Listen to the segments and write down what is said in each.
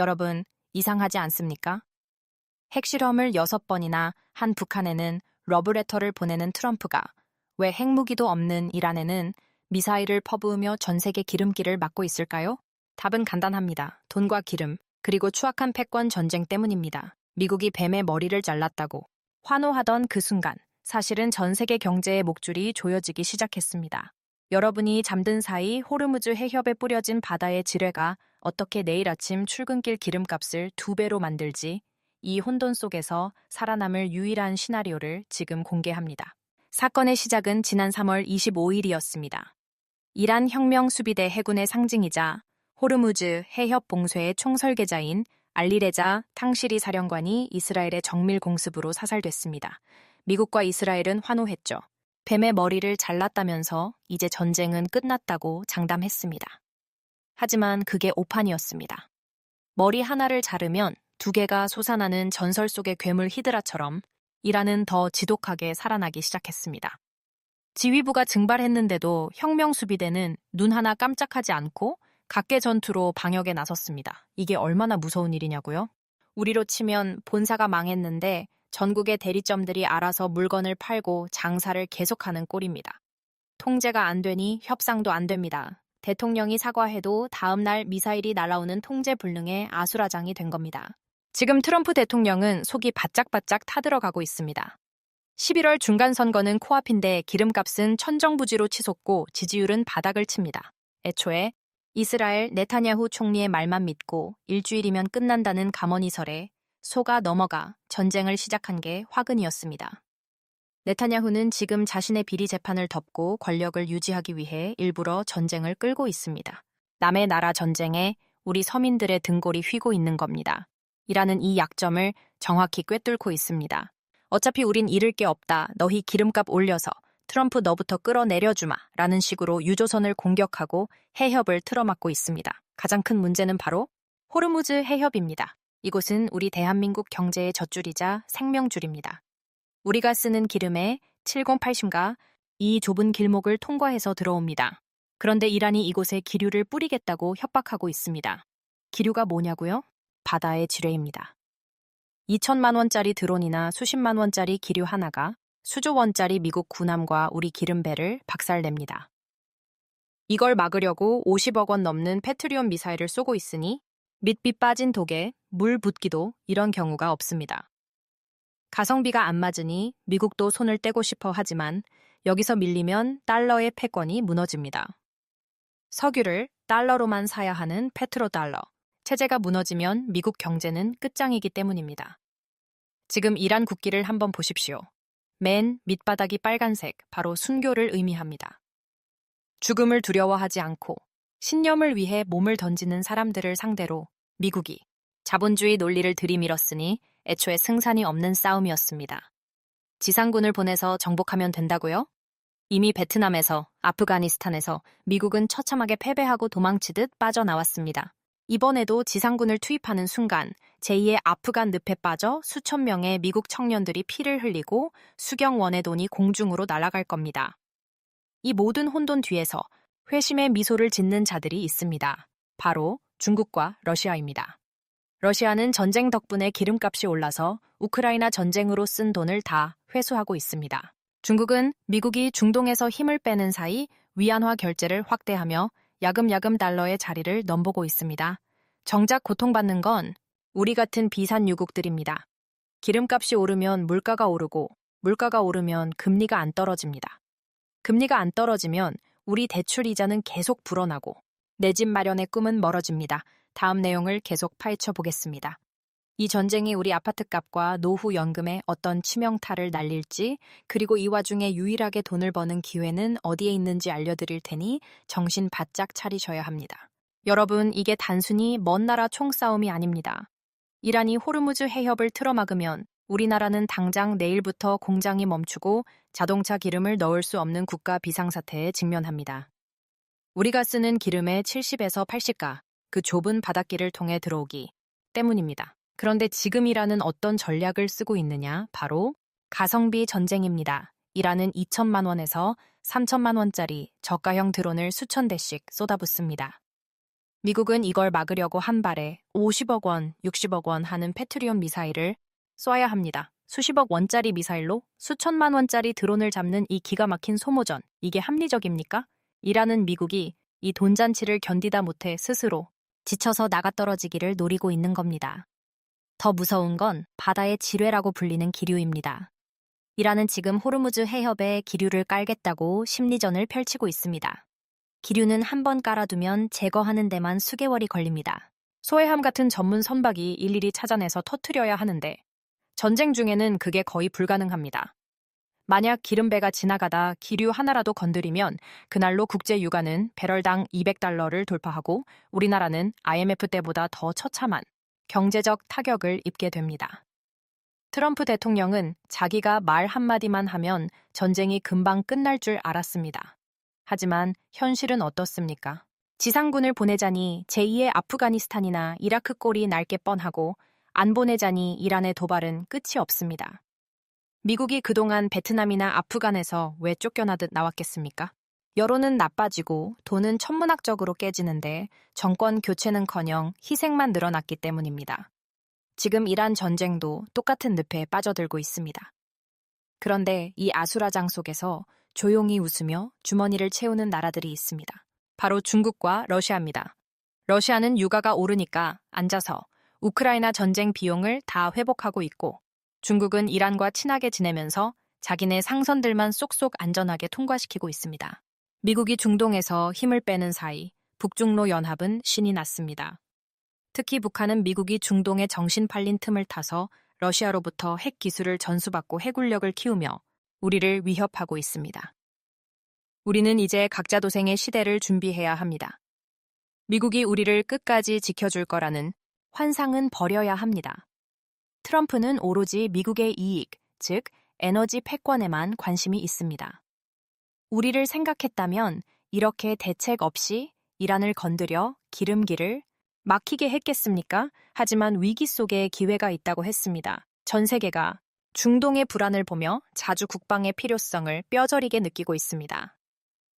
여러분, 이상하지 않습니까? 핵실험을 6번이나 한 북한에는 러브레터를 보내는 트럼프가 왜 핵무기도 없는 이란에는 미사일을 퍼부으며 전 세계 기름길을 막고 있을까요? 답은 간단합니다. 돈과 기름, 그리고 추악한 패권 전쟁 때문입니다. 미국이 뱀의 머리를 잘랐다고 환호하던 그 순간, 사실은 전 세계 경제의 목줄이 조여지기 시작했습니다. 여러분이 잠든 사이 호르무즈 해협에 뿌려진 바다의 지뢰가 어떻게 내일 아침 출근길 기름값을 2배로 만들지, 이 혼돈 속에서 살아남을 유일한 시나리오를 지금 공개합니다. 사건의 시작은 지난 3월 25일이었습니다. 이란 혁명수비대 해군의 상징이자 호르무즈 해협 봉쇄의 총설계자인 알리레자 탕시리 사령관이 이스라엘의 정밀 공습으로 사살됐습니다. 미국과 이스라엘은 환호했죠. 뱀의 머리를 잘랐다면서 이제 전쟁은 끝났다고 장담했습니다. 하지만 그게 오판이었습니다. 머리 하나를 자르면 2개가 솟아나는 전설 속의 괴물 히드라처럼 이란은 더 지독하게 살아나기 시작했습니다. 지휘부가 증발했는데도 혁명수비대는 눈 하나 깜짝하지 않고 각계 전투로 방역에 나섰습니다. 이게 얼마나 무서운 일이냐고요? 우리로 치면 본사가 망했는데 전국의 대리점들이 알아서 물건을 팔고 장사를 계속하는 꼴입니다. 통제가 안 되니 협상도 안 됩니다. 대통령이 사과해도 다음 날 미사일이 날아오는 통제 불능의 아수라장이 된 겁니다. 지금 트럼프 대통령은 속이 바짝바짝 타들어가고 있습니다. 11월 중간선거는 코앞인데 기름값은 천정부지로 치솟고 지지율은 바닥을 칩니다. 애초에 이스라엘 네타냐후 총리의 말만 믿고 일주일이면 끝난다는 감언이설에 속아 넘어가 전쟁을 시작한 게 화근이었습니다. 네타냐후는 지금 자신의 비리 재판을 덮고 권력을 유지하기 위해 일부러 전쟁을 끌고 있습니다. 남의 나라 전쟁에 우리 서민들의 등골이 휘고 있는 겁니다. 이라는 이 약점을 정확히 꿰뚫고 있습니다. 어차피 우린 잃을 게 없다. 너희 기름값 올려서 트럼프 너부터 끌어내려주마 라는 식으로 유조선을 공격하고 해협을 틀어막고 있습니다. 가장 큰 문제는 바로 호르무즈 해협입니다. 이곳은 우리 대한민국 경제의 젖줄이자 생명줄입니다. 우리가 쓰는 기름의 70~80가 이 좁은 길목을 통과해서 들어옵니다. 그런데 이란이 이곳에 기류를 뿌리겠다고 협박하고 있습니다. 기류가 뭐냐고요? 바다의 지뢰입니다. 2천만 원짜리 드론이나 수십만 원짜리 기류 하나가 수조 원짜리 미국 군함과 우리 기름배를 박살냅니다. 이걸 막으려고 50억 원 넘는 페트리온 미사일을 쏘고 있으니 밑빛 빠진 독에 물 붓기도 이런 경우가 없습니다. 가성비가 안 맞으니 미국도 손을 떼고 싶어 하지만 여기서 밀리면 달러의 패권이 무너집니다. 석유를 달러로만 사야 하는 페트로달러. 체제가 무너지면 미국 경제는 끝장이기 때문입니다. 지금 이란 국기를 한번 보십시오. 맨 밑바닥이 빨간색, 바로 순교를 의미합니다. 죽음을 두려워하지 않고 신념을 위해 몸을 던지는 사람들을 상대로 미국이 자본주의 논리를 들이밀었으니 애초에 승산이 없는 싸움이었습니다. 지상군을 보내서 정복하면 된다고요? 이미 베트남에서, 아프가니스탄에서 미국은 처참하게 패배하고 도망치듯 빠져나왔습니다. 이번에도 지상군을 투입하는 순간 제2의 아프간 늪에 빠져 수천 명의 미국 청년들이 피를 흘리고 수경 원의 돈이 공중으로 날아갈 겁니다. 이 모든 혼돈 뒤에서 회심의 미소를 짓는 자들이 있습니다. 바로 중국과 러시아입니다. 러시아는 전쟁 덕분에 기름값이 올라서 우크라이나 전쟁으로 쓴 돈을 다 회수하고 있습니다. 중국은 미국이 중동에서 힘을 빼는 사이 위안화 결제를 확대하며 야금야금 달러의 자리를 넘보고 있습니다. 정작 고통받는 건 우리 같은 비산유국들입니다. 기름값이 오르면 물가가 오르고 물가가 오르면 금리가 안 떨어집니다. 금리가 안 떨어지면 우리 대출 이자는 계속 불어나고 내 집 마련의 꿈은 멀어집니다. 다음 내용을 계속 파헤쳐 보겠습니다. 이 전쟁이 우리 아파트값과 노후 연금에 어떤 치명타를 날릴지, 그리고 이 와중에 유일하게 돈을 버는 기회는 어디에 있는지 알려드릴 테니 정신 바짝 차리셔야 합니다. 여러분, 이게 단순히 먼 나라 총싸움이 아닙니다. 이란이 호르무즈 해협을 틀어막으면 우리나라는 당장 내일부터 공장이 멈추고 자동차 기름을 넣을 수 없는 국가 비상사태에 직면합니다. 우리가 쓰는 기름의 70에서 80가 그 좁은 바닷길을 통해 들어오기 때문입니다. 그런데 지금 이란은 어떤 전략을 쓰고 있느냐? 바로 가성비 전쟁입니다. 이란은 2천만 원에서 3천만 원짜리 저가형 드론을 수천 대씩 쏟아붓습니다. 미국은 이걸 막으려고 한 발에 50억 원, 60억 원 하는 패트리온 미사일을 쏴야 합니다. 수십억 원짜리 미사일로 수천만 원짜리 드론을 잡는 이 기가 막힌 소모전, 이게 합리적입니까? 이라는 미국이 이 돈잔치를 견디다 못해 스스로 지쳐서 나가떨어지기를 노리고 있는 겁니다. 더 무서운 건 바다의 지뢰라고 불리는 기류입니다. 이란은 지금 호르무즈 해협에 기류를 깔겠다고 심리전을 펼치고 있습니다. 기류는 한 번 깔아두면 제거하는 데만 수개월이 걸립니다. 소해함 같은 전문 선박이 일일이 찾아내서 터뜨려야 하는데 전쟁 중에는 그게 거의 불가능합니다. 만약 기름배가 지나가다 기류 하나라도 건드리면 그날로 국제 유가는 배럴당 200달러를 돌파하고 우리나라는 IMF 때보다 더 처참한 경제적 타격을 입게 됩니다. 트럼프 대통령은 자기가 말 한마디만 하면 전쟁이 금방 끝날 줄 알았습니다. 하지만 현실은 어떻습니까? 지상군을 보내자니 제2의 아프가니스탄이나 이라크 꼴이 날 게 뻔하고 안 보내자니 이란의 도발은 끝이 없습니다. 미국이 그동안 베트남이나 아프간에서 왜 쫓겨나듯 나왔겠습니까? 여론은 나빠지고 돈은 천문학적으로 깨지는데 정권 교체는커녕 희생만 늘어났기 때문입니다. 지금 이란 전쟁도 똑같은 늪에 빠져들고 있습니다. 그런데 이 아수라장 속에서 조용히 웃으며 주머니를 채우는 나라들이 있습니다. 바로 중국과 러시아입니다. 러시아는 유가가 오르니까 앉아서 우크라이나 전쟁 비용을 다 회복하고 있고 중국은 이란과 친하게 지내면서 자기네 상선들만 쏙쏙 안전하게 통과시키고 있습니다. 미국이 중동에서 힘을 빼는 사이 북중로 연합은 신이 났습니다. 특히 북한은 미국이 중동에 정신 팔린 틈을 타서 러시아로부터 핵 기술을 전수받고 해군력을 키우며 우리를 위협하고 있습니다. 우리는 이제 각자 도생의 시대를 준비해야 합니다. 미국이 우리를 끝까지 지켜줄 거라는 환상은 버려야 합니다. 트럼프는 오로지 미국의 이익, 즉 에너지 패권에만 관심이 있습니다. 우리를 생각했다면 이렇게 대책 없이 이란을 건드려 기름기를 막히게 했겠습니까? 하지만 위기 속에 기회가 있다고 했습니다. 전 세계가 중동의 불안을 보며 자주 국방의 필요성을 뼈저리게 느끼고 있습니다.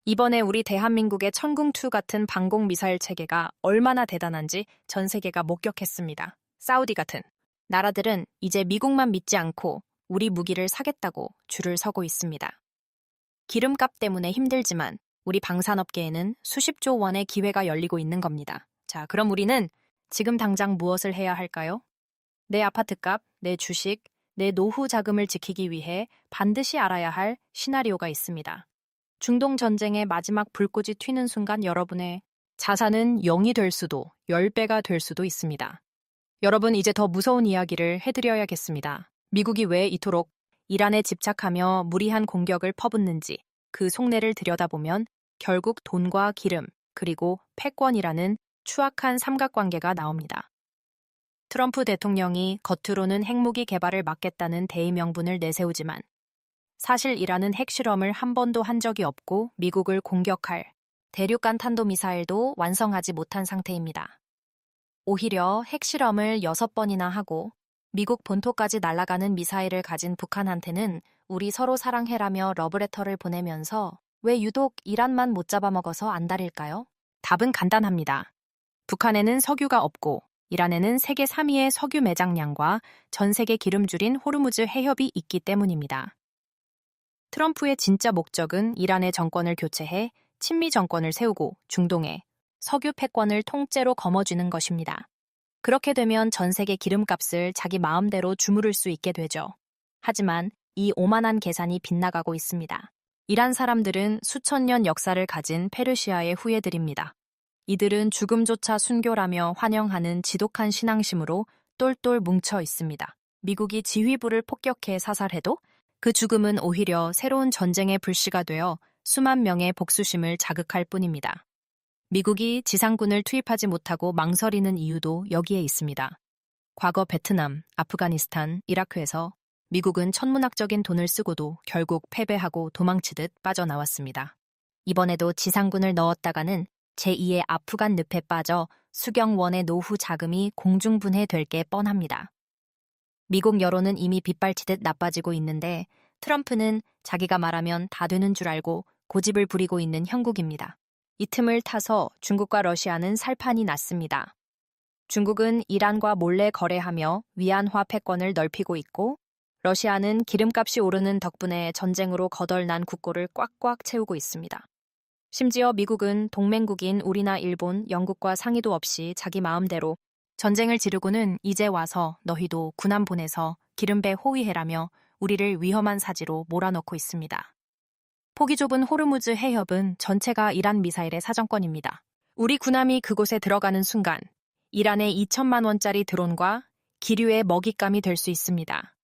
이번에 우리 대한민국의 천궁2 같은 방공 미사일 체계가 얼마나 대단한지 전 세계가 목격했습니다. 사우디 같은 나라들은 이제 미국만 믿지 않고 우리 무기를 사겠다고 줄을 서고 있습니다. 기름값 때문에 힘들지만 우리 방산업계에는 수십조 원의 기회가 열리고 있는 겁니다. 자, 그럼 우리는 지금 당장 무엇을 해야 할까요? 내 아파트값, 내 주식, 내 노후 자금을 지키기 위해 반드시 알아야 할 시나리오가 있습니다. 중동 전쟁의 마지막 불꽃이 튀는 순간 여러분의 자산은 0이 될 수도 10배가 될 수도 있습니다. 여러분, 이제 더 무서운 이야기를 해드려야겠습니다. 미국이 왜 이토록 이란에 집착하며 무리한 공격을 퍼붓는지 그 속내를 들여다보면 결국 돈과 기름, 그리고 패권이라는 추악한 삼각관계가 나옵니다. 트럼프 대통령이 겉으로는 핵무기 개발을 막겠다는 대의 명분을 내세우지만 사실 이란은 핵실험을 한 번도 한 적이 없고 미국을 공격할 대륙간 탄도미사일도 완성하지 못한 상태입니다. 오히려 핵실험을 6번이나 하고 미국 본토까지 날아가는 미사일을 가진 북한한테는 우리 서로 사랑해라며 러브레터를 보내면서 왜 유독 이란만 못 잡아먹어서 안달일까요? 답은 간단합니다. 북한에는 석유가 없고 이란에는 세계 3위의 석유 매장량과 전 세계 기름줄인 호르무즈 해협이 있기 때문입니다. 트럼프의 진짜 목적은 이란의 정권을 교체해 친미 정권을 세우고 중동에 석유 패권을 통째로 거머쥐는 것입니다. 그렇게 되면 전 세계 기름값을 자기 마음대로 주무를 수 있게 되죠. 하지만 이 오만한 계산이 빗나가고 있습니다. 이란 사람들은 수천 년 역사를 가진 페르시아의 후예들입니다. 이들은 죽음조차 순교라며 환영하는 지독한 신앙심으로 똘똘 뭉쳐 있습니다. 미국이 지휘부를 폭격해 사살해도 그 죽음은 오히려 새로운 전쟁의 불씨가 되어 수만 명의 복수심을 자극할 뿐입니다. 미국이 지상군을 투입하지 못하고 망설이는 이유도 여기에 있습니다. 과거 베트남, 아프가니스탄, 이라크에서 미국은 천문학적인 돈을 쓰고도 결국 패배하고 도망치듯 빠져나왔습니다. 이번에도 지상군을 넣었다가는 제2의 아프간 늪에 빠져 수경원의 노후 자금이 공중분해될 게 뻔합니다. 미국 여론은 이미 빗발치듯 나빠지고 있는데 트럼프는 자기가 말하면 다 되는 줄 알고 고집을 부리고 있는 형국입니다. 이 틈을 타서 중국과 러시아는 살판이 났습니다. 중국은 이란과 몰래 거래하며 위안화 패권을 넓히고 있고 러시아는 기름값이 오르는 덕분에 전쟁으로 거덜난 국고를 꽉꽉 채우고 있습니다. 심지어 미국은 동맹국인 우리나 일본, 영국과 상의도 없이 자기 마음대로 전쟁을 지르고는 이제 와서 너희도 군함 보내서 기름배 호위해라며 우리를 위험한 사지로 몰아넣고 있습니다. 폭이 좁은 호르무즈 해협은 전체가 이란 미사일의 사정권입니다. 우리 군함이 그곳에 들어가는 순간 이란의 2천만 원짜리 드론과 기류의 먹잇감이 될 수 있습니다.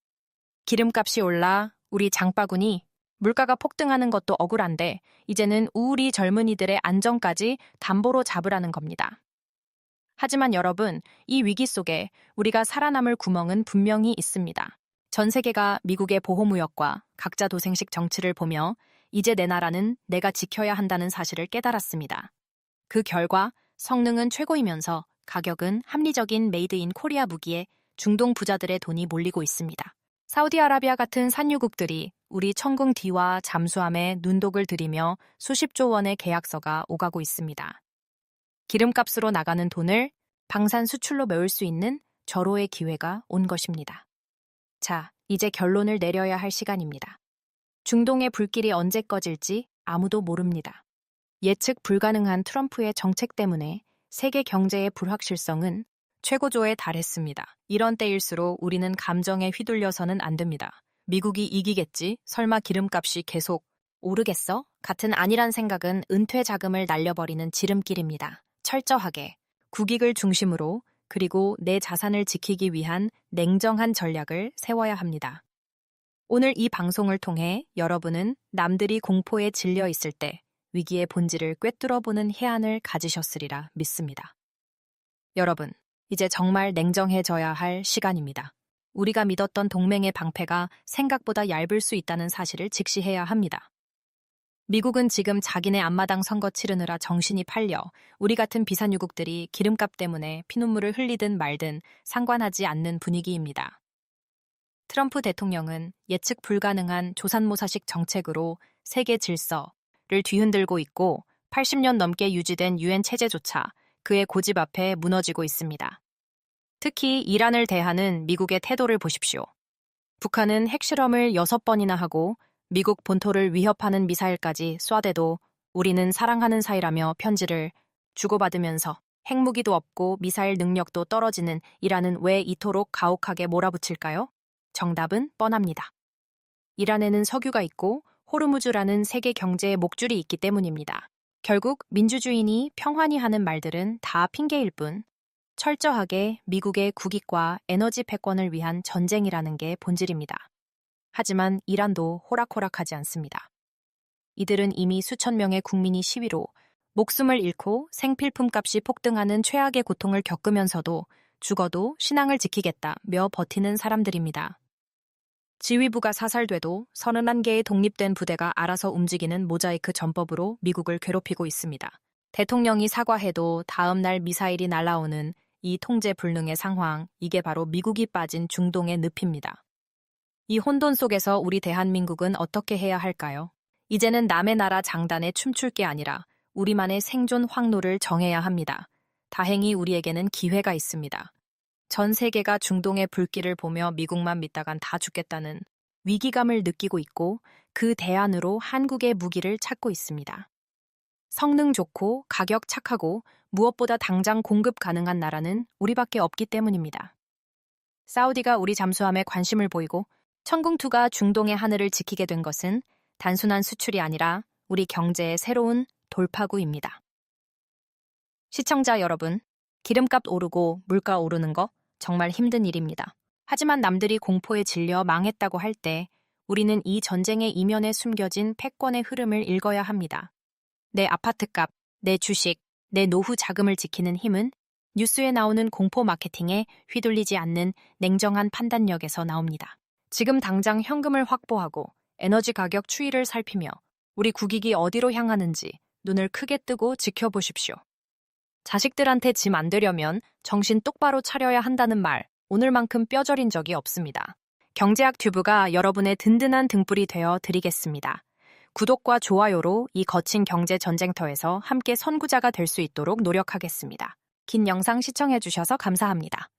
기름값이 올라 우리 장바구니 물가가 폭등하는 것도 억울한데 이제는 우리 젊은이들의 안전까지 담보로 잡으라는 겁니다. 하지만 여러분, 이 위기 속에 우리가 살아남을 구멍은 분명히 있습니다. 전 세계가 미국의 보호무역과 각자 도생식 정치를 보며 이제 내 나라는 내가 지켜야 한다는 사실을 깨달았습니다. 그 결과 성능은 최고이면서 가격은 합리적인 메이드 인 코리아 무기에 중동 부자들의 돈이 몰리고 있습니다. 사우디아라비아 같은 산유국들이 우리 천궁 D와 잠수함에 눈독을 들이며 수십조 원의 계약서가 오가고 있습니다. 기름값으로 나가는 돈을 방산 수출로 메울 수 있는 절호의 기회가 온 것입니다. 자, 이제 결론을 내려야 할 시간입니다. 중동의 불길이 언제 꺼질지 아무도 모릅니다. 예측 불가능한 트럼프의 정책 때문에 세계 경제의 불확실성은 최고조에 달했습니다. 이런 때일수록 우리는 감정에 휘둘려서는 안 됩니다. 미국이 이기겠지? 설마 기름값이 계속 오르겠어? 같은 아니란 생각은 은퇴 자금을 날려버리는 지름길입니다. 철저하게 국익을 중심으로 그리고 내 자산을 지키기 위한 냉정한 전략을 세워야 합니다. 오늘 이 방송을 통해 여러분은 남들이 공포에 질려 있을 때 위기의 본질을 꿰뚫어보는 해안을 가지셨으리라 믿습니다. 여러분, 이제 정말 냉정해져야 할 시간입니다. 우리가 믿었던 동맹의 방패가 생각보다 얇을 수 있다는 사실을 직시해야 합니다. 미국은 지금 자기네 앞마당 선거 치르느라 정신이 팔려 우리 같은 비산유국들이 기름값 때문에 피눈물을 흘리든 말든 상관하지 않는 분위기입니다. 트럼프 대통령은 예측 불가능한 조산모사식 정책으로 세계 질서를 뒤흔들고 있고 80년 넘게 유지된 유엔 체제조차 그의 고집 앞에 무너지고 있습니다. 특히 이란을 대하는 미국의 태도를 보십시오. 북한은 핵실험을 6번이나 하고 미국 본토를 위협하는 미사일까지 쏴대도 우리는 사랑하는 사이라며 편지를 주고받으면서 핵무기도 없고 미사일 능력도 떨어지는 이란은 왜 이토록 가혹하게 몰아붙일까요? 정답은 뻔합니다. 이란에는 석유가 있고 호르무즈라는 세계 경제의 목줄이 있기 때문입니다. 결국 민주주의니 평화니 하는 말들은 다 핑계일 뿐 철저하게 미국의 국익과 에너지 패권을 위한 전쟁이라는 게 본질입니다. 하지만 이란도 호락호락하지 않습니다. 이들은 이미 수천 명의 국민이 시위로 목숨을 잃고 생필품값이 폭등하는 최악의 고통을 겪으면서도 죽어도 신앙을 지키겠다며 버티는 사람들입니다. 지휘부가 사살돼도 31개의 독립된 부대가 알아서 움직이는 모자이크 전법으로 미국을 괴롭히고 있습니다. 대통령이 사과해도 다음 날 미사일이 날아오는 이 통제불능의 상황, 이게 바로 미국이 빠진 중동의 늪입니다. 이 혼돈 속에서 우리 대한민국은 어떻게 해야 할까요? 이제는 남의 나라 장단에 춤출 게 아니라 우리만의 생존 확로를 정해야 합니다. 다행히 우리에게는 기회가 있습니다. 전 세계가 중동의 불길을 보며 미국만 믿다간 다 죽겠다는 위기감을 느끼고 있고 그 대안으로 한국의 무기를 찾고 있습니다. 성능 좋고 가격 착하고 무엇보다 당장 공급 가능한 나라는 우리밖에 없기 때문입니다. 사우디가 우리 잠수함에 관심을 보이고 천궁2가 중동의 하늘을 지키게 된 것은 단순한 수출이 아니라 우리 경제의 새로운 돌파구입니다. 시청자 여러분, 기름값 오르고 물가 오르는 거 정말 힘든 일입니다. 하지만 남들이 공포에 질려 망했다고 할 때 우리는 이 전쟁의 이면에 숨겨진 패권의 흐름을 읽어야 합니다. 내 아파트값, 내 주식, 내 노후 자금을 지키는 힘은 뉴스에 나오는 공포 마케팅에 휘둘리지 않는 냉정한 판단력에서 나옵니다. 지금 당장 현금을 확보하고 에너지 가격 추이를 살피며 우리 국익이 어디로 향하는지 눈을 크게 뜨고 지켜보십시오. 자식들한테 짐 안 되려면 정신 똑바로 차려야 한다는 말, 오늘만큼 뼈저린 적이 없습니다. 경제학 튜브가 여러분의 든든한 등불이 되어 드리겠습니다. 구독과 좋아요로 이 거친 경제 전쟁터에서 함께 선구자가 될 수 있도록 노력하겠습니다. 긴 영상 시청해주셔서 감사합니다.